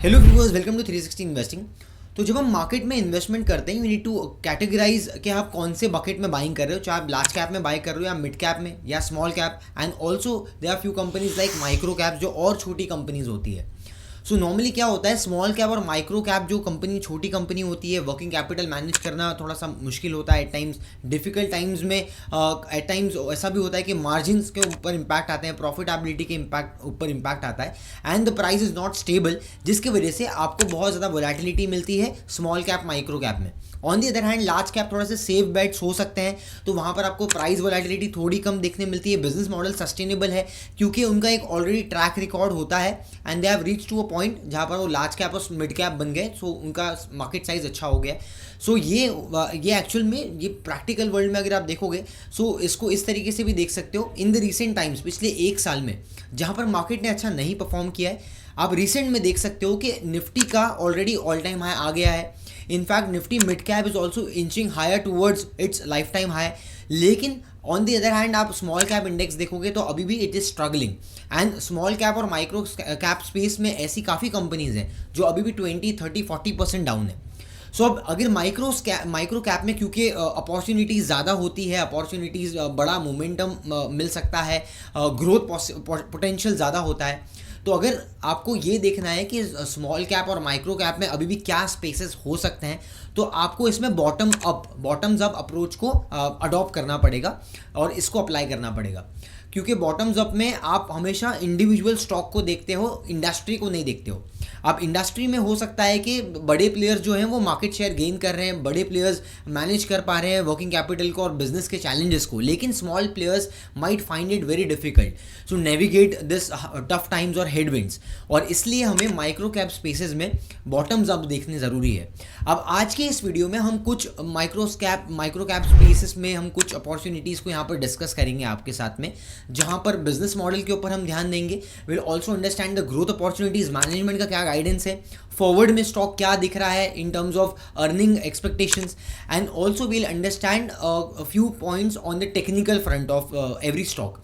Hello viewers, welcome to 360 investing. तो जब हम मार्केट में इन्वेस्टमेंट करते हैं यू नीड टू कैटेगराइज कि आप कौन से बकेट में बाइंग कर रहे हो, चाहे आप लार्ज कैप में बाई कर रहे हो या मिड कैप में या small cap. And also they are few companies like micro cap जो और छोटी कंपनीज होती है। सो नॉर्मली क्या होता है, स्मॉल कैप और माइक्रो कैप जो कंपनी छोटी कंपनी होती है, वर्किंग कैपिटल मैनेज करना थोड़ा सा मुश्किल होता है एट टाइम्स, डिफिकल्ट टाइम्स में। एट टाइम्स ऐसा भी होता है कि मार्जिन्स के ऊपर इम्पैक्ट आते हैं, प्रॉफिटेबिलिटी के ऊपर इम्पैक्ट आता है, and the price is not stable, जिसकी वजह से आपको बहुत ज़्यादा वोलेटिलिटी मिलती है स्मॉल कैप माइक्रो कैप में। On the other hand large cap थोड़ा से सेफ बेट्स हो सकते हैं, तो वहाँ पर आपको प्राइस वोलेटिलिटी थोड़ी कम देखने मिलती है। बिजनेस मॉडल सस्टेनेबल है क्योंकि उनका एक ऑलरेडी ट्रैक रिकॉर्ड होता है and they have reach to a point जहाँ पर वो लार्ज कैप और मिड कैप बन गए, सो उनका मार्केट साइज अच्छा हो गया। सो ये एक्चुअल में ये प्रैक्टिकल वर्ल्ड में अगर आप देखोगे, सो इसको इस तरीके से भी देख सकते हो। इन द रिसेंट टाइम्स, पिछले एक साल में जहाँ पर मार्केट ने अच्छा नहीं परफॉर्म किया है, आप रिसेंट में देख सकते हो कि निफ्टी का ऑलरेडी ऑल टाइम हाई आ गया है। In fact Nifty mid cap is also inching higher towards its life time high. लेकिन ऑन दी अदर हैंड आप स्मॉल कैप इंडेक्स देखोगे तो अभी भी it is struggling. And small cap और माइक्रो कैप स्पेस में ऐसी काफ़ी कंपनीज हैं जो अभी भी 20, 30, 40% डाउन है। सो अब अगर माइक्रो कैप में क्योंकि अपॉर्चुनिटीज़ ज़्यादा होती है, अपॉर्चुनिटीज़ बड़ा मोमेंटम मिल सकता है, ग्रोथ पोटेंशियल ज़्यादा होता है, तो अगर आपको ये देखना है कि स्मॉल कैप और माइक्रो कैप में अभी भी क्या स्पेसेस हो सकते हैं, तो आपको इसमें बॉटम्स अप अप्रोच को अडॉप्ट करना पड़ेगा और इसको अप्लाई करना पड़ेगा। क्योंकि बॉटम्स अप में आप हमेशा इंडिविजुअल स्टॉक को देखते हो, इंडस्ट्री को नहीं देखते हो। आप इंडस्ट्री में हो सकता है कि बड़े प्लेयर्स जो हैं वो मार्केट शेयर गेन कर रहे हैं, बड़े प्लेयर्स मैनेज कर पा रहे हैं वर्किंग कैपिटल को और बिजनेस के चैलेंजेस को, लेकिन small players might find it very difficult to navigate this tough times और हेडविंड्स, और इसलिए हमें माइक्रो कैप स्पेसेस में बॉटम्स अप देखने ज़रूरी है। अब आज के इस वीडियो में हम कुछ माइक्रो कैप स्पेसेस में हम कुछ अपॉर्चुनिटीज़ को यहाँ पर डिस्कस करेंगे आपके साथ में, जहाँ पर बिजनेस मॉडल के ऊपर हम ध्यान देंगे। Will also understand the growth opportunities, management का क्या गाइडेंस है, फॉरवर्ड में स्टॉक क्या दिख रहा है in terms of earning expectations, and also we'll understand few points on the technical front of every stock.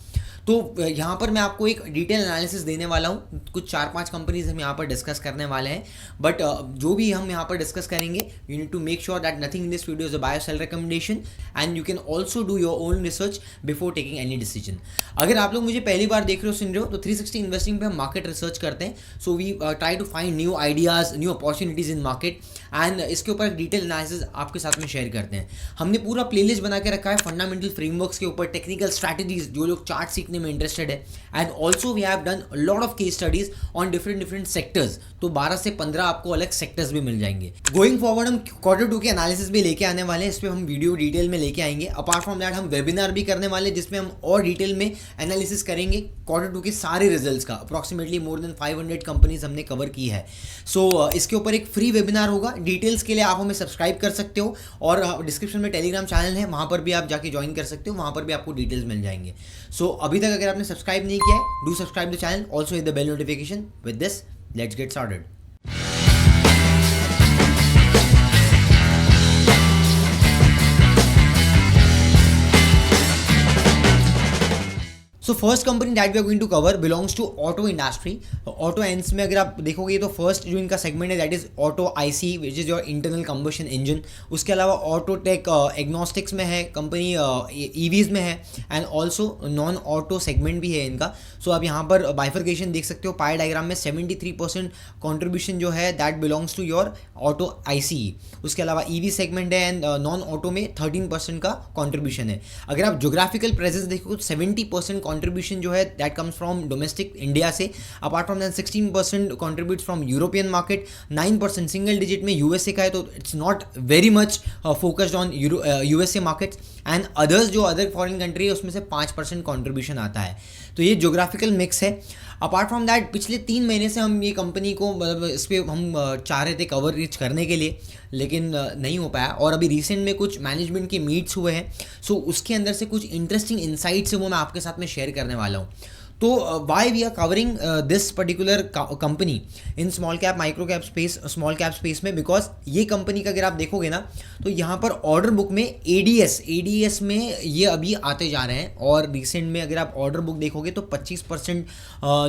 तो यहाँ पर मैं आपको एक डिटेल एनालिसिस देने वाला हूँ, कुछ 4-5 कंपनीज हम यहाँ पर डिस्कस करने वाले हैं। बट जो भी हम यहाँ पर डिस्कस करेंगे, you need to make sure that nothing in this video is a buy sell recommendation and you can also do your own research before taking any decision. अगर आप लोग मुझे पहली बार देख रहे हो, सुन रहे हो, तो 360 इन्वेस्टिंग पे हम मार्केट रिसर्च करते हैं। So we try to find new ideas, new opportunities in market, and इसके ऊपर डिटेल एनालिसिस आपके साथ में शेयर करते हैं। हमने पूरा प्लेलिस्ट बना के रखा है फंडामेंटल फ्रेमवर्क्स के ऊपर, टेक्निकल स्ट्रैटेजीज, जो लोग चार्ट सीखने में इंटरेस्टेड है, and also we have done lot of case studies on different sectors. तो 12 से 15 आपको अलग सेक्टर्स भी मिल जाएंगे। गोइंग फॉरवर्ड हम Q2 के एनालिसिस भी लेके आने वाले हैं, इस पर हम वीडियो डिटेल में लेके आएंगे। अपार्ट फ्रॉम दैट हम वेबिनार भी करने वाले हैं जिसमें हम और डिटेल में एनालिसिस करेंगे Q2 के सारे रिजल्ट्स का। अप्रॉक्सीमेटली मोर देन 500 कंपनीज हमने कवर की है। सो इसके ऊपर एक फ्री वेबिनार होगा। डिटेल्स के लिए आप हमें सब्सक्राइब कर सकते हो, और डिस्क्रिप्शन में टेलीग्राम चैनल है, वहाँ पर भी आप जाके ज्वाइन कर सकते हो, वहाँ पर भी आपको डिटेल्स मिल जाएंगे। सो अभी तक अगर आपने सब्सक्राइब नहीं किया है, do subscribe the channel, also hit the bell notification. With this, let's get started. So first company that we are going to cover belongs to auto industry. Auto ends में अगर आप देखोगे तो फर्स्ट जो इनका सेगमेंट है that is auto IC, which is your internal combustion engine. उसके अलावा ऑटो टेक एग्नोस्टिक्स में है कंपनी, ईवीज में है, and also non auto segment भी है इनका। सो आप यहाँ पर बाइफर्केशन देख सकते हो पाई डायग्राम में। 73% कॉन्ट्रीब्यूशन जो है that belongs to your auto IC. उसके अलावा ईवी सेगमेंट है, एंड नॉन ऑटो में 13% का कॉन्ट्रीब्यूशन है। अगर आप जोग्राफिकल प्रेजेंस देखो तो 70% कॉन्ट्रीब्यूशन जो है that comes from domestic India से। Apart from that 16% contribute from European market, 9% single digit में यूएसए का है, तो it's not very much focused on USA markets, and others जो अदर फॉरेन कंट्री है उसमें से 5% कॉन्ट्रीब्यूशन आता है। तो ये जोग्राफिकल मिक्स है। अपार्ट फ्रॉम दैट पिछले 3 महीने से हम ये कंपनी को मतलब इस पर हम चाह रहे थे कवर रीच करने के लिए, लेकिन नहीं हो पाया। और अभी रिसेंट में कुछ मैनेजमेंट के मीट्स हुए हैं, सो उसके अंदर से कुछ इंटरेस्टिंग इनसाइट्स है वो मैं आपके साथ में शेयर करने वाला हूँ। तो why we are covering this particular company in small cap micro cap space, small cap space में, बिकॉज ये कंपनी का अगर आप देखोगे ना तो यहाँ पर ऑर्डर बुक में एडीएस में ये अभी आते जा रहे हैं, और रिसेंट में अगर आप ऑर्डर बुक देखोगे तो 25%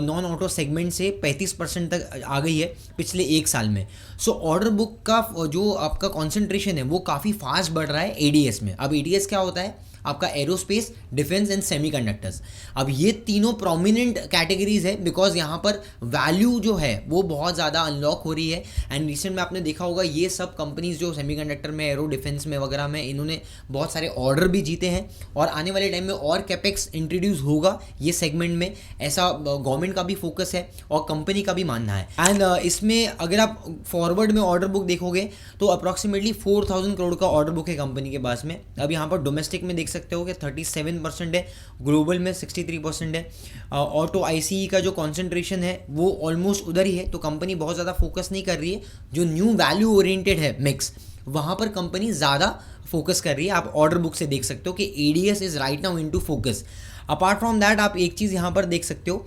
नॉन ऑटो सेगमेंट से 35% तक आ गई है पिछले एक साल में। सो ऑर्डर बुक का जो आपका कॉन्सेंट्रेशन है वो काफ़ी फास्ट बढ़ रहा है एडीएस में। अब एडीएस क्या होता है? आपका एरोस्पेस, डिफेंस एंड सेमीकंडक्टर्स। अब ये तीनों प्रोमिनेंट कैटेगरीज है बिकॉज यहाँ पर वैल्यू जो है वो बहुत ज़्यादा अनलॉक हो रही है। एंड रिसेंट में आपने देखा होगा ये सब कंपनीज जो सेमीकंडक्टर में, एरो डिफेंस में वगैरह में, इन्होंने बहुत सारे ऑर्डर भी जीते हैं, और आने वाले टाइम में और कैपेक्स इंट्रोड्यूस होगा ये सेगमेंट में, ऐसा गवर्नमेंट का भी फोकस है और कंपनी का भी मानना है। एंड इसमें अगर आप फॉरवर्ड में ऑर्डर बुक देखोगे तो अप्रॉक्सीमेटली 4000 करोड़ का ऑर्डर बुक है कंपनी के पास में। अब यहाँ पर डोमेस्टिक में देख सकते हो कि 37% है, ग्लोबल में 63% है। ऑटो आईसीई का जो कॉन्सेंट्रेशन है वो ऑलमोस्ट उधर ही है, तो कंपनी बहुत ज़्यादा फोकस नहीं कर रही है। जो न्यू वैल्यू ओरिएंटेड है मिक्स, वहाँ पर कंपनी ज़्यादा फोकस कर रही है। आप ऑर्डर बुक से देख सकते हो कि ADS is right now into focus. Apart from that आप एक चीज़ यहाँ पर देख सकते हो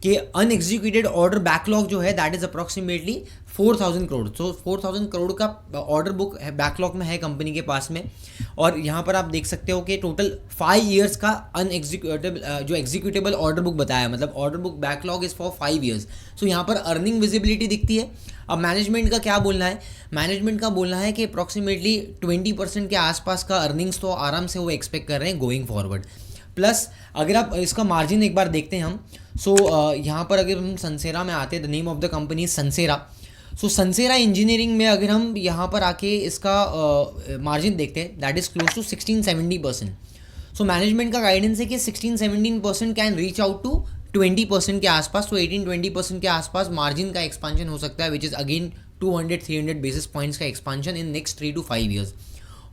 कि अनएग्जीक्यूटेड ऑर्डर बैकलॉग जो है दैट इज अप्रॉक्सीमेटली 4000 करोड़। तो 4000 करोड़ का ऑर्डर बुक है, बैकलॉग में है कंपनी के पास में। और यहाँ पर आप देख सकते हो कि टोटल 5 ईयर्स का अनएग्जीक्यूटेबल जो एग्जीक्यूटेबल ऑर्डर बुक बताया, मतलब order book backlog is for 5 years. So यहाँ पर अर्निंग विजिबिलिटी दिखती है। अब मैनेजमेंट का क्या बोलना है? मैनेजमेंट का बोलना है कि अप्रॉक्सीमेटली 20% के आसपास का अर्निंग्स तो आराम से वो एक्सपेक्ट कर रहे हैं गोइंग फॉरवर्ड। प्लस अगर आप इसका मार्जिन एक बार देखते हैं हम, सो यहाँ पर अगर हम सनसेरा में आते हैं, the name of the company Sansera. So Sansera engineering में अगर हम यहाँ पर आके इसका मार्जिन देखते हैं that is close to 16-17%। So management का गाइडेंस है कि 16-17% कैन रीच आउट टू 20% के आसपास। तो 18-20% के आसपास मार्जिन का एक्सपांशन हो सकता है, which is again 200-300 basis points का expansion in next 3 to 5 years.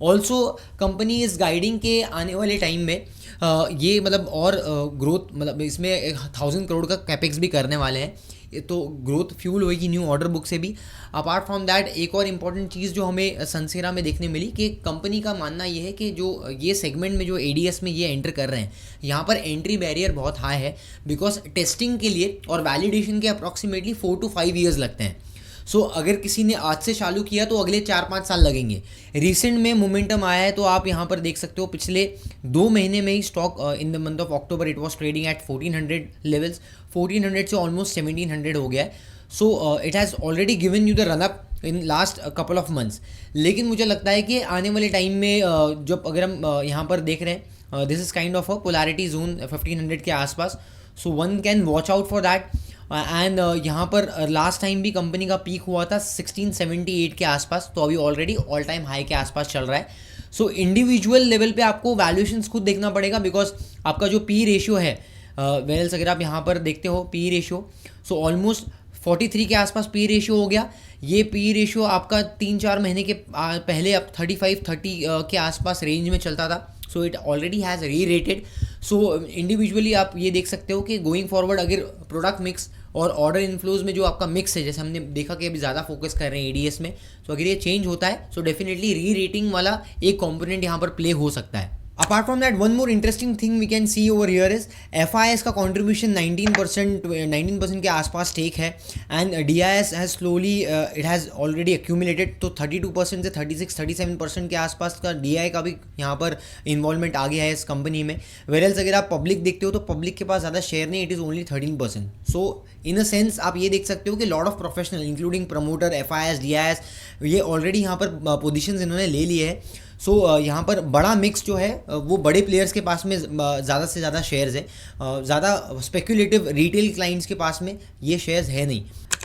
Also company इस गाइडिंग के आने वाले टाइम में ये मतलब और ग्रोथ, मतलब इसमें 1000 करोड़ का कैपेक्स भी करने वाले हैं, तो ग्रोथ फ्यूल होगी न्यू ऑर्डर बुक से भी। अपार्ट फ्रॉम दैट एक और इम्पॉर्टेंट चीज़ जो हमें सनसेरा में देखने मिली कि कंपनी का मानना ये है कि जो ये सेगमेंट में जो एडीएस में ये एंटर कर रहे हैं, यहाँ पर एंट्री बैरियर बहुत हाई है बिकॉज टेस्टिंग के लिए और वैलिडेशन के अप्रॉक्सीमेटली 4 to 5 ईयर्स लगते हैं। सो अगर किसी ने आज से चालू किया तो अगले 4-5 साल लगेंगे। रिसेंट में मोमेंटम आया है, तो आप यहाँ पर देख सकते हो पिछले 2 महीने में ही stock in the month of October it was trading at 1400 levels, 1400 से ऑलमोस्ट 1700 हो गया है। So it has already given you the run up in last couple of months. लेकिन मुझे लगता है कि आने वाले टाइम में जब अगर हम यहाँ पर देख रहे हैं, this is kind of a polarity zone 1500 के आसपास, so one can watch out for that. And यहाँ पर लास्ट टाइम भी कंपनी का पीक हुआ था 1678 के आसपास, तो अभी ऑलरेडी ऑल टाइम हाई के आसपास चल रहा है। सो इंडिविजुअल लेवल पे आपको वैल्यूएशंस खुद देखना पड़ेगा बिकॉज आपका जो पी रेशियो है, वेल्स अगर आप यहाँ पर देखते हो पी रेशियो, सो ऑलमोस्ट 43 के आसपास पी रेशियो हो गया। ये पी रेशियो आपका 3-4 महीने के पहले अब 35-30 के आसपास रेंज में चलता था। सो इट ऑलरेडी हैज़ री रेटेड। सो इंडिविजुअली आप ये देख सकते हो कि गोइंग फॉरवर्ड अगर प्रोडक्ट मिक्स और ऑर्डर इनफ्लोज में जो आपका मिक्स है, जैसे हमने देखा कि अभी ज़्यादा फोकस कर रहे हैं एडीएस में, तो अगर ये चेंज होता है सो डेफिनेटली री रेटिंग वाला एक कॉम्पोनेंट यहाँ पर प्ले हो सकता है। Apart from that, one more interesting thing we can see over here is FIS का contribution 19% के आसपास टेक है and DIS has slowly it has already accumulated, तो 32% से 36-37% के आसपास का DI का भी यहाँ पर इन्वॉल्वमेंट आ गया है इस कंपनी में। वेरएल्स अगर आप पब्लिक देखते हो तो पब्लिक के पास ज़्यादा शेयर नहीं, it is only 13%। So in a sense आप ये देख सकते हो कि lot of professional including promoter, FIS, DIS, ये ऑलरेडी यहाँ पर पोजिशन इन्होंने ले लिए है। सो यहाँ पर बड़ा मिक्स जो है वो बड़े प्लेयर्स के पास में ज़्यादा से ज़्यादा शेयर्स है, ज़्यादा स्पेक्युलेटिव रिटेल क्लाइंट्स के पास में ये शेयर्स है नहीं।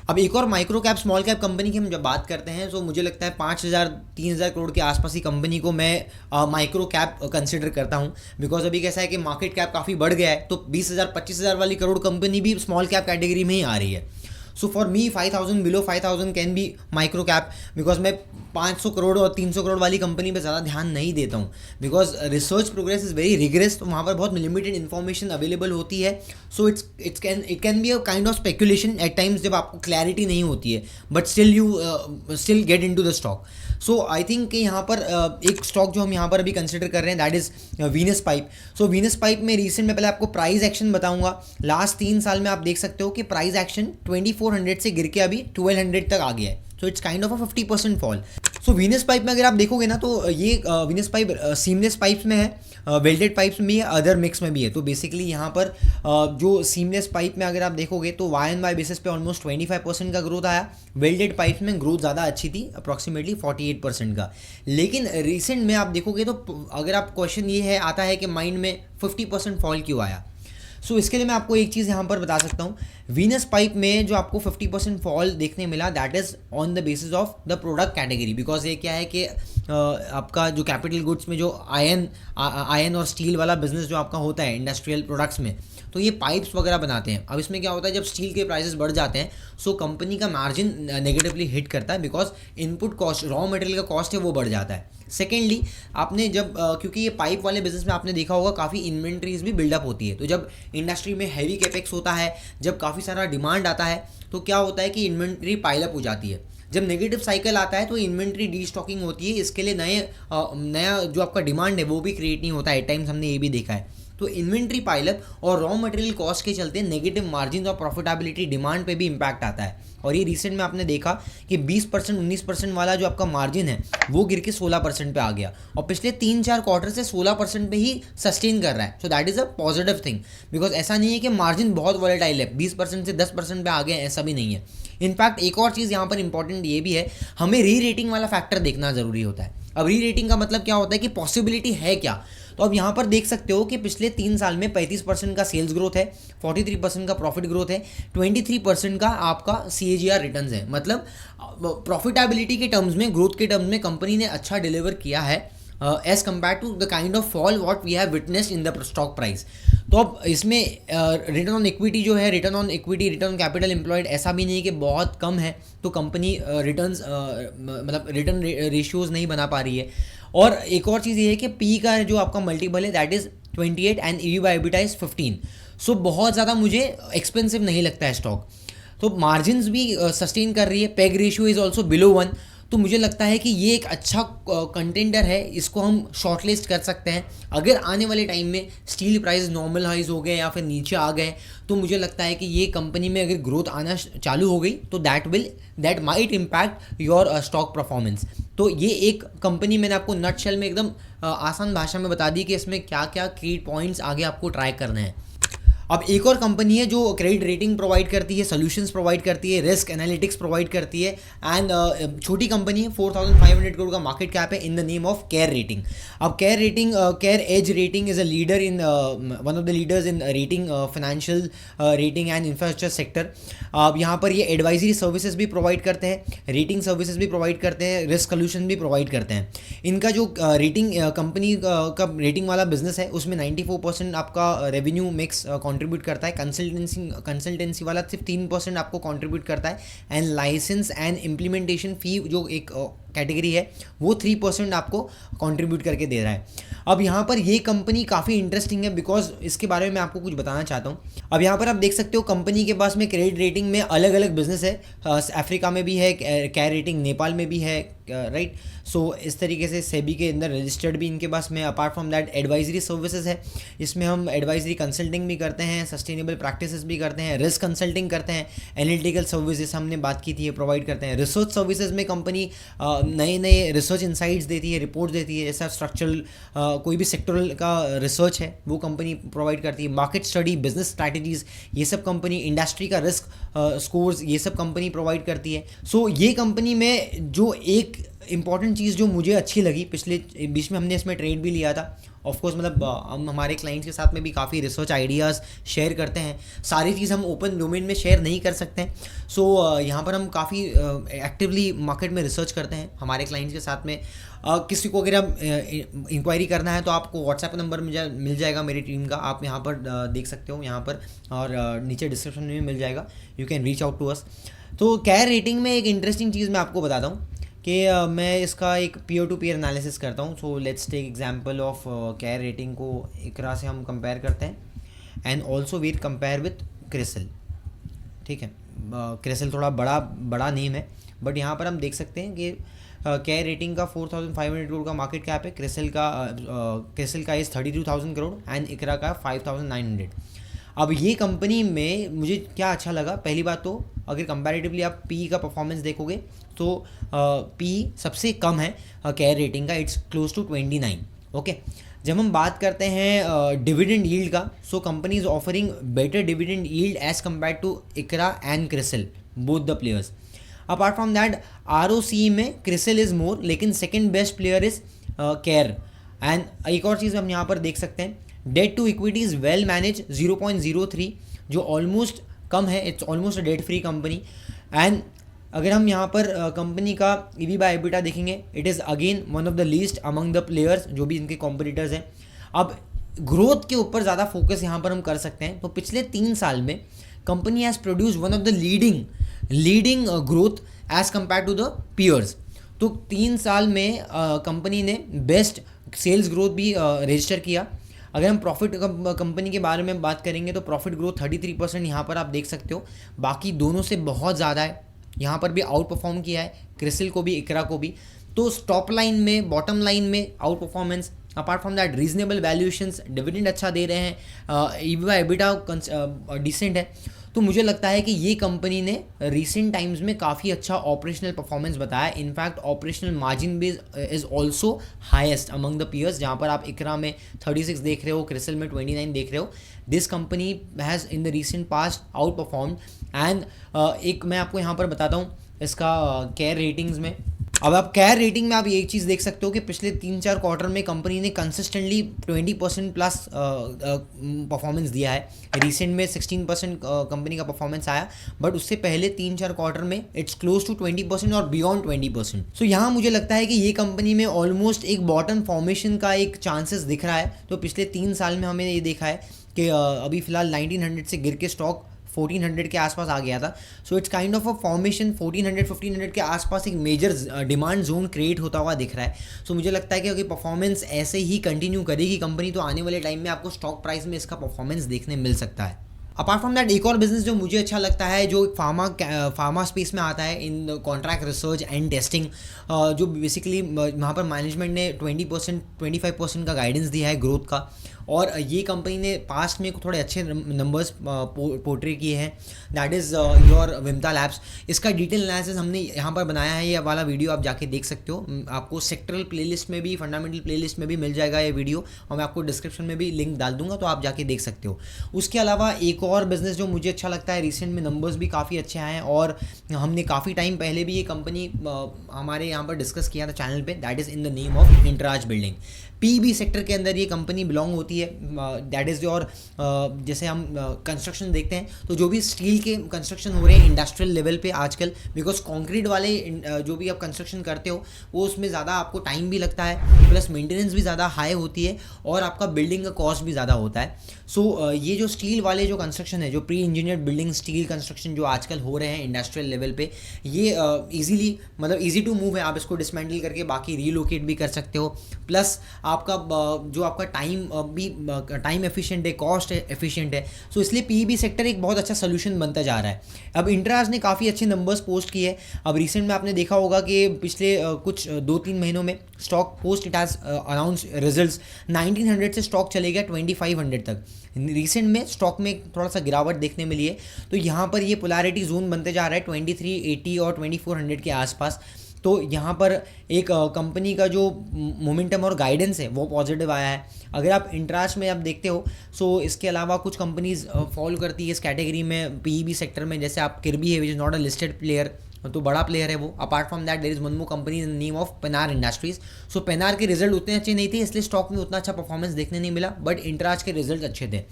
अब एक और micro cap small cap company की हम जब बात करते हैं तो मुझे लगता है 5,000-3,000 करोड़ के आसपास ही कंपनी को मैं माइक्रो कैप कंसिडर करता हूं, बिकॉज अभी कैसा है कि मार्केट कैप काफ़ी बढ़ गया है, तो 20,000-25,000 वाली करोड़ कंपनी भी स्मॉल कैप कैटेगरी में ही आ रही है। So for me 5,000 below 5,000 can be micro cap, because मैं 500 करोड़ और 300 करोड़ वाली कंपनी पे ज़्यादा ध्यान नहीं देता हूँ, because research progress is very rigorous, तो वहाँ पर बहुत लिमिटेड इन्फॉर्मेशन अवेलेबल होती है। So it can be a kind of speculation at times जब आपको क्लैरिटी नहीं होती है, but still you still get in to the stock. So I think कि यहाँ पर एक स्टॉक जो हम यहाँ पर अभी कंसिडर कर रहे हैं that is Venus pipe. So Venus pipe में रिसेंट में पहले आपको प्राइस एक्शन बताऊंगा। लास्ट 3 साल में आप देख सकते हो कि प्राइस एक्शन 2400 से गिर के अभी 1200 तक आ गया है। So it's kind of a 50% fall. So Venus pipe में अगर आप देखोगे ना तो ये वीनस पाइप सीमलेस पाइप्स में है, वेल्डेड पाइप्स में भी है, अदर मिक्स में भी है। तो बेसिकली यहाँ पर जो सीमलेस पाइप में अगर आप देखोगे तो वाई एंड वाई बेसिस पे ऑलमोस्ट 25% का ग्रोथ आया। वेल्डेड पाइप्स में ग्रोथ ज़्यादा अच्छी थी, अप्रॉक्सीमेटली 48% का। लेकिन रिसेंट में आप देखोगे तो अगर आप क्वेश्चन ये है आता है कि माइंड में 50% फॉल क्यों आया। सो इसके लिए मैं आपको एक चीज़ यहाँ पर बता सकता हूँ। वीनस पाइप में जो आपको 50% फॉल देखने मिला that is on the basis of the product category. Because ये क्या है कि आपका जो कैपिटल गुड्स में जो आयन और स्टील वाला बिजनेस जो आपका होता है इंडस्ट्रियल प्रोडक्ट्स में, तो ये पाइप्स वगैरह बनाते हैं। अब इसमें क्या होता है, जब स्टील के प्राइसेस बढ़ जाते हैं सो कंपनी का मार्जिन नेगेटिवली हिट करता है, because input cost, raw material का कॉस्ट है वो बढ़ जाता है। सेकेंडली आपने जब क्योंकि ये पाइप वाले बिजनेस में आपने देखा होगा काफ़ी इन्वेंट्रीज भी बिल्डअप होती है। तो जब इंडस्ट्री में हैवी कैपेक्स होता है, जब काफ़ी सारा डिमांड आता है तो क्या होता है कि इन्वेंट्री पाइलअप हो जाती है। जब नेगेटिव साइकिल आता है तो इन्वेंट्री डी-स्टॉकिंग होती है। इसके लिए नया जो आपका डिमांड है वो भी क्रिएट नहीं होता है। एट टाइम्स हमने ये भी देखा है। तो इन्वेंट्री पाइलअप और रॉ मटेरियल कॉस्ट के चलते नेगेटिव मार्जिन और प्रॉफिटेबिलिटी डिमांड पे भी इम्पैक्ट आता है। और ये रिसेंट में आपने देखा कि 20% 19% वाला जो आपका मार्जिन है वो गिर के 16% पे आ गया और पिछले 3-4 क्वार्टर से 16% पे ही सस्टेन कर रहा है। So that is a positive thing, because ऐसा नहीं है कि मार्जिन बहुत वॉलेटाइल है, 20% से 10% पे आ गए, ऐसा भी नहीं है। इनफैक्ट एक और चीज़ यहाँ पर इंपॉर्टेंट ये भी है, हमें री रेटिंग वाला फैक्टर देखना ज़रूरी होता है। अब री रेटिंग का मतलब क्या होता है कि पॉसिबिलिटी है क्या। तो अब यहाँ पर देख सकते हो कि पिछले 3 साल में 35% का सेल्स ग्रोथ है, 43% का प्रॉफिट ग्रोथ है, 23% का आपका CAGR रिटर्न्स है। मतलब प्रॉफिटेबिलिटी के टर्म्स में, ग्रोथ के टर्म्स में कंपनी ने अच्छा डिलीवर किया है as compared to the kind of fall what we have witnessed in the stock price. तो अब इसमें रिटर्न ऑन इक्विटी जो है, return on equity, return on capital employed ऐसा भी नहीं कि बहुत कम है, तो कंपनी रिटर्न्स मतलब रिटर्न रेशियोज नहीं बना पा रही है। और एक और चीज़ ये है कि पी का जो आपका मल्टीपल है that is 28 and EV by EBITDA is 15। सो बहुत ज़्यादा मुझे एक्सपेंसिव नहीं लगता है स्टॉक। तो मार्जिन्स भी सस्टेन कर रही है, peg ratio is also below 1। तो मुझे लगता है कि ये एक अच्छा कंटेंडर है, इसको हम शॉर्टलिस्ट कर सकते हैं। अगर आने वाले टाइम में स्टील प्राइस नॉर्मलाइज हो गए या फिर नीचे आ गए तो मुझे लगता है कि ये कंपनी में अगर ग्रोथ आना चालू हो गई तो that might impact your stock performance. तो ये एक कंपनी मैंने आपको नटशेल में एकदम आसान भाषा में बता दी कि इसमें क्या क्या की पॉइंट्स आगे आपको ट्राई करने हैं। अब एक और कंपनी है जो क्रेडिट रेटिंग प्रोवाइड करती है, सॉल्यूशंस प्रोवाइड करती है, रिस्क एनालिटिक्स प्रोवाइड करती है एंड छोटी कंपनी है, 4500 करोड़ का मार्केट कैप है, in the name of CARE rating. अब CARE edge rating is a leader in one of the leaders in rating, financial rating and infrastructure sector. अब यहाँ पर ये एडवाइजरी सर्विसेज भी प्रोवाइड करते हैं, रेटिंग सर्विसेज भी प्रोवाइड करते हैं, रिस्क सॉल्यूशन भी प्रोवाइड करते हैं। इनका जो रेटिंग कंपनी का रेटिंग वाला बिजनेस है उसमें 94% आपका रेवेन्यू मिक्स कंट्रीब्यूट करता है, कंसल्टेंसी वाला सिर्फ 3% आपको कंट्रीब्यूट करता है, एंड लाइसेंस एंड इम्प्लीमेंटेशन फी जो एक कैटेगरी है वो 3% आपको कंट्रीब्यूट करके दे रहा है। अब यहाँ पर ये कंपनी काफ़ी इंटरेस्टिंग है बिकॉज इसके बारे में मैं आपको कुछ बताना चाहता हूँ। अब यहाँ पर आप देख सकते हो कंपनी के पास में क्रेडिट रेटिंग में अलग अलग बिजनेस है, अफ्रीका में भी है केयर रेटिंग, नेपाल में भी है, राइट। सो इस तरीके से सेबी के अंदर रजिस्टर्ड भी इनके पास में। Apart from that advisory services है, इसमें हम एडवाइजरी कंसल्टिंग भी करते हैं, सस्टेनेबल प्रैक्टिसेस भी करते हैं, रिस्क कंसल्टिंग करते हैं, एनालिटिकल सर्विसेज हमने बात की थी ये प्रोवाइड करते हैं। रिसर्च सर्विसेज में कंपनी नए नए रिसर्च इंसाइट्स देती है, रिपोर्ट देती है, जैसा स्ट्रक्चरल कोई भी सेक्टरल का रिसर्च है वो कंपनी प्रोवाइड करती है। मार्केट स्टडी, बिजनेस स्ट्रैटेजीज ये सब कंपनी, इंडस्ट्री का रिस्क स्कोर्स ये सब कंपनी प्रोवाइड करती है। सो ये कंपनी में जो एक इंपॉर्टेंट चीज़ जो मुझे अच्छी लगी, पिछले बीच में हमने इसमें ट्रेड भी लिया था ऑफकोर्स, मतलब हम हमारे क्लाइंट्स के साथ में भी काफ़ी रिसर्च आइडियाज़ शेयर करते हैं, सारी चीज़ हम ओपन डोमेन में शेयर नहीं कर सकते हैं। सो यहाँ पर हम काफ़ी एक्टिवली मार्केट में रिसर्च करते हैं हमारे क्लाइंट्स के साथ में। किसी को अगर आप इंक्वायरी करना है तो आपको व्हाट्सएप नंबर मिल जाएगा मेरी टीम का, आप यहाँ पर देख सकते हो यहाँ पर, और नीचे डिस्क्रिप्शन में मिल जाएगा, you can reach out to us. तो केयर रेटिंग में एक इंटरेस्टिंग चीज़ मैं आपको बताता हूँ कि मैं इसका एक पीयर टू पीयर एनालिसिस करता हूँ। So let's take example of CARE rating को इकरा से हम कंपेयर करते हैं and also we compare with CRISIL, ठीक है। क्रिसिल थोड़ा बड़ा नेम है बट यहाँ पर हम देख सकते हैं कि केयर रेटिंग का 4,500 करोड़ का मार्केट कैप है, क्रिसिल का इज़ 32,000 करोड़ एंड इकरा का 5,900। अब ये कंपनी में मुझे क्या अच्छा लगा, पहली बात तो अगर कंपैरेटिवली आप पी का परफॉर्मेंस देखोगे तो पी सबसे कम है केयर रेटिंग का, इट्स क्लोज टू 29। ओके, जब हम बात करते हैं डिविडेंड यील्ड का, so company is offering better dividend yield as compared to ICRA and CRISIL, both the players. Apart from that ROCE में क्रिसिल इज़ मोर, लेकिन second best player is CARE. And एक और चीज़ हम यहाँ पर देख सकते हैं, debt to equity is well manage 0.03, जो ऑलमोस्ट कम है, it's almost a debt free company. And अगर हम यहाँ पर कंपनी का EV बाय EBITDA देखेंगे, it is again one of the least among the players, जो भी इनके कॉम्पिटिटर्स हैं। अब ग्रोथ के ऊपर ज़्यादा फोकस यहाँ पर हम कर सकते हैं, तो पिछले 3 साल में company has produce one of the leading growth as compared to the peers. तो 3 साल में कंपनी ने बेस्ट सेल्स ग्रोथ भी रजिस्टर किया। अगर हम प्रॉफिट कंपनी के बारे में बात करेंगे तो प्रॉफिट ग्रोथ 33% यहाँ पर आप देख सकते हो, बाकी दोनों से बहुत ज़्यादा है। यहाँ पर भी आउट परफॉर्म किया है, क्रिसिल को भी इकरा को भी। तो टॉप लाइन में, बॉटम लाइन में out performance, apart from that reasonable valuations, dividend अच्छा दे रहे हैं, EBITDA डिसेंट है। तो मुझे लगता है कि ये कंपनी ने रिसेंट टाइम्स में काफ़ी अच्छा ऑपरेशनल परफॉर्मेंस बताया। इनफैक्ट ऑपरेशनल मार्जिन भी is also highest among the peers, जहाँ पर आप इकरा में 36 देख रहे हो, क्रिसिल में 29 देख रहे हो। This company has in the recent passed out performed. And एक मैं आपको यहाँ पर बताता हूँ इसका केयर रेटिंग्स में। अब आप केयर रेटिंग में आप एक चीज़ देख सकते हो कि पिछले 3-4 क्वार्टर में कंपनी ने कंसिस्टेंटली 20% प्लस परफॉर्मेंस दिया है। रिसेंट में 16% कंपनी का परफॉर्मेंस आया, बट उससे पहले 3-4 क्वार्टर में इट्स क्लोज टू 20% और बियॉन्ड 20%। सो यहाँ मुझे लगता है कि ये कंपनी में ऑलमोस्ट एक बॉटम फॉर्मेशन का एक चांसेस दिख रहा है। तो पिछले 3 साल में हमें ये देखा है कि अभी फिलहाल 1900 से गिर के स्टॉक 1400 के आसपास आ गया था। So it's kind of a formation 1400-1500 के आसपास एक मेजर डिमांड जोन क्रिएट होता हुआ दिख रहा है। सो मुझे लगता है कि अगर परफॉर्मेंस ऐसे ही कंटिन्यू करेगी कंपनी, तो आने वाले टाइम में आपको स्टॉक प्राइस में इसका परफॉर्मेंस देखने मिल सकता है। अपार्ट फ्रॉम दैट एक और बिजनेस जो मुझे अच्छा लगता है, जो फार्मा स्पेस में आता है, इन कॉन्ट्रैक्ट रिसर्च एंड टेस्टिंग, जो बेसिकली वहाँ पर मैनेजमेंट ने 20% 25% का गाइडेंस दिया है ग्रोथ का। और ये कंपनी ने पास्ट में थोड़े अच्छे नंबर्स पोर्ट्रे किए हैं, दैट इज़ योर विमता लैब्स। इसका डिटेल एनालिसिस हमने यहाँ पर बनाया है, ये वाला वीडियो आप जाके देख सकते हो। आपको सेक्टरल प्लेलिस्ट में भी, फंडामेंटल प्लेलिस्ट में भी मिल जाएगा ये वीडियो, और मैं आपको डिस्क्रिप्शन में भी लिंक डाल दूंगा, तो आप जाके देख सकते हो। उसके अलावा एक और बिजनेस जो मुझे अच्छा लगता है, रिसेंट में नंबर्स भी काफ़ी अच्छे आए हैं, और हमने काफ़ी टाइम पहले भी ये कंपनी हमारे यहाँ पर डिस्कस किया था चैनल पे, that is in the name of Interarch building. PEB sector के अंदर ये कंपनी बिलोंग होती है, दैट इज़ योर, जैसे हम कंस्ट्रक्शन देखते हैं, तो जो भी स्टील के कंस्ट्रक्शन हो रहे हैं इंडस्ट्रियल लेवल पे आजकल, बिकॉज कंक्रीट वाले जो भी आप कंस्ट्रक्शन करते हो वो उसमें ज़्यादा आपको टाइम भी लगता है, प्लस मेंटेनेंस भी ज़्यादा हाई होती है, और आपका बिल्डिंग का कॉस्ट भी ज़्यादा होता है। सो ये जो स्टील वाले जो कंस्ट्रक्शन है, जो pre engineered building steel construction जो आजकल हो रहे हैं इंडस्ट्रियल लेवल पे, ये ईजीली, मतलब ईजी टू मूव है, आप इसको डिसमेंटल करके बाकी रीलोकेट भी कर सकते हो। प्लस आपका जो आपका टाइम एफिशिएंट है, कॉस्ट एफिशिएंट है। सो इसलिए PEB सेक्टर एक बहुत अच्छा सोल्यूशन बनता जा रहा है। अब इंटराज ने काफ़ी अच्छे नंबर्स पोस्ट किए। अब रिसेंट में आपने देखा होगा कि पिछले कुछ 2-3 महीनों में stock post it has announce results, 1900 से स्टॉक चले गया 2500 तक। रिसेंट में स्टॉक में थोड़ा सा गिरावट देखने मिली है, तो यहाँ पर ये पोलैरिटी जोन बनते जा रहा है 2380 और 2400 के आसपास। तो यहाँ पर एक कंपनी का जो मोमेंटम और गाइडेंस है वो पॉजिटिव आया है। अगर आप इंटरास्ट में आप देखते हो, सो इसके अलावा कुछ कंपनीज फॉलो करती है इस कैटेगरी में PEB सेक्टर में, जैसे आप किर्बी है, which is not a listed player, तो बड़ा प्लेयर है वो। Apart from that there is one more company in the name of Pennar industries. सो पेनार के रिजल्ट उतने अच्छे नहीं थे, इसलिए स्टॉक में उतना अच्छा परफॉर्मेंस देखने नहीं मिला, बट इंटराज के रिजल्ट अच्छे थे।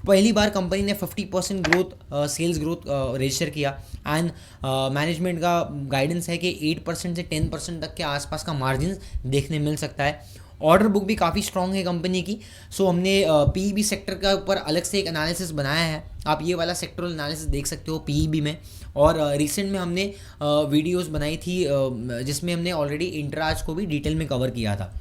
पहली बार कंपनी ने 50% ग्रोथ, सेल्स ग्रोथ रजिस्टर किया, एंड मैनेजमेंट का गाइडेंस है कि 8% से 10% तक के आसपास का मार्जिन देखने मिल सकता है। ऑर्डर बुक भी काफ़ी स्ट्रॉन्ग है कंपनी की। सो हमने PEB सेक्टर का ऊपर अलग से एक एनालिसिस बनाया है, आप ये वाला सेक्टरल एनालिसिस देख सकते हो PEB में। और रिसेंट में हमने वीडियोस बनाई थी जिसमें हमने ऑलरेडी इंटराज को भी डिटेल में कवर किया था।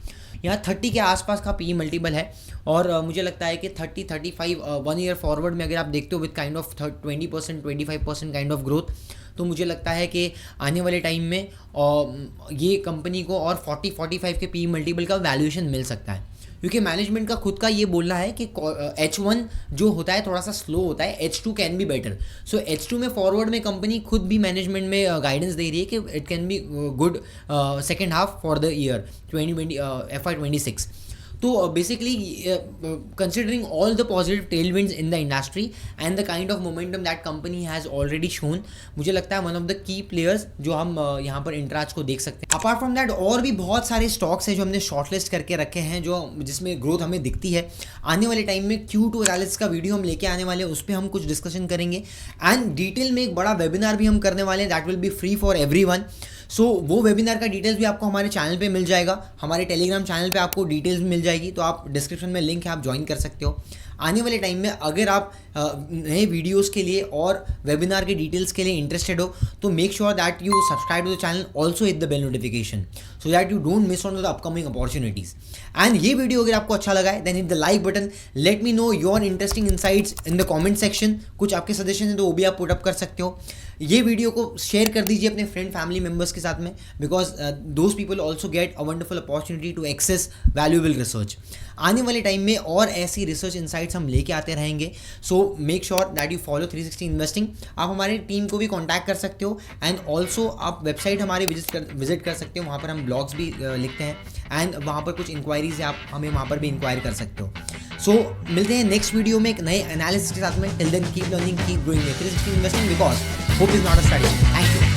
यहाँ 30 के आसपास का PE मल्टीपल है, और मुझे लगता है कि 30-35 1 ईयर फॉरवर्ड में अगर आप देखते हो with kind of 20% 25% kind of growth, तो मुझे लगता है कि आने वाले टाइम में ये कंपनी को और 40-45 के पी मल्टीपल का वैल्यूएशन मिल सकता है, क्योंकि मैनेजमेंट का खुद का ये बोलना है कि H1 जो होता है थोड़ा सा स्लो होता है, H2 can be better. So H2 में फॉरवर्ड में कंपनी खुद भी मैनेजमेंट में गाइडेंस दे रही है कि it can be good second half for the year 2020 FY26। तो basically considering all the positive tailwinds in the industry and the kind of momentum that company has already shown, मुझे लगता है one of the key players जो हम यहाँ पर इंट्राज को देख सकते हैं। अपार्ट फ्रॉम दैट और भी बहुत सारे स्टॉक्स हैं जो हमने शॉर्टलिस्ट करके रखे हैं, जो जिसमें ग्रोथ हमें दिखती है। आने वाले टाइम में Q2 एनालिसिस का वीडियो हम लेके आने वाले हैं, उस पर हम कुछ डिस्कशन करेंगे एंड डिटेल में एक बड़ा वेबिनार भी हम करने वाले हैं, that will be free for everyone. So वो वेबिनार का डिटेल्स भी आपको हमारे चैनल पे मिल जाएगा, हमारे टेलीग्राम चैनल पे आपको डिटेल्स भी मिल जाएगी, तो आप डिस्क्रिप्शन में लिंक है, आप ज्वाइन कर सकते हो। आने वाले टाइम में अगर आप नए वीडियोस के लिए और वेबिनार के डिटेल्स के लिए इंटरेस्टेड हो तो make sure that you subscribe to the channel, also hit the bell notification so that you don't miss on the upcoming opportunities. And ये वीडियो अगर आपको अच्छा लगा है then hit the like button, let me know your interesting insights in the comment section. कुछ आपके suggestion है तो वो भी आप पुट अप कर सकते हो। ये वीडियो को शेयर कर दीजिए अपने फ्रेंड फैमिली मेम्बर्स के साथ में, because those people also get a wonderful opportunity to access valuable research. आने वाले टाइम में और ऐसी रिसर्च इंसाइट्स हम लेके आते रहेंगे, so make sure that you follow 360 investing. आप हमारे टीम को भी कॉन्टैक्ट कर सकते हो एंड ऑल्सो आप वेबसाइट हमारे विजिट कर सकते हो, वहाँ पर हम ब्लॉग्स भी लिखते हैं एंड वहाँ पर कुछ इंक्वायरीज है, आप हमें वहाँ पर भी इंक्वायर कर सकते हो। सो मिलते हैं नेक्स्ट वीडियो में एक नए एनालिसिस के साथ में। Till then keep learning, keep growing 360 investing, because hope is not a study. Thank you.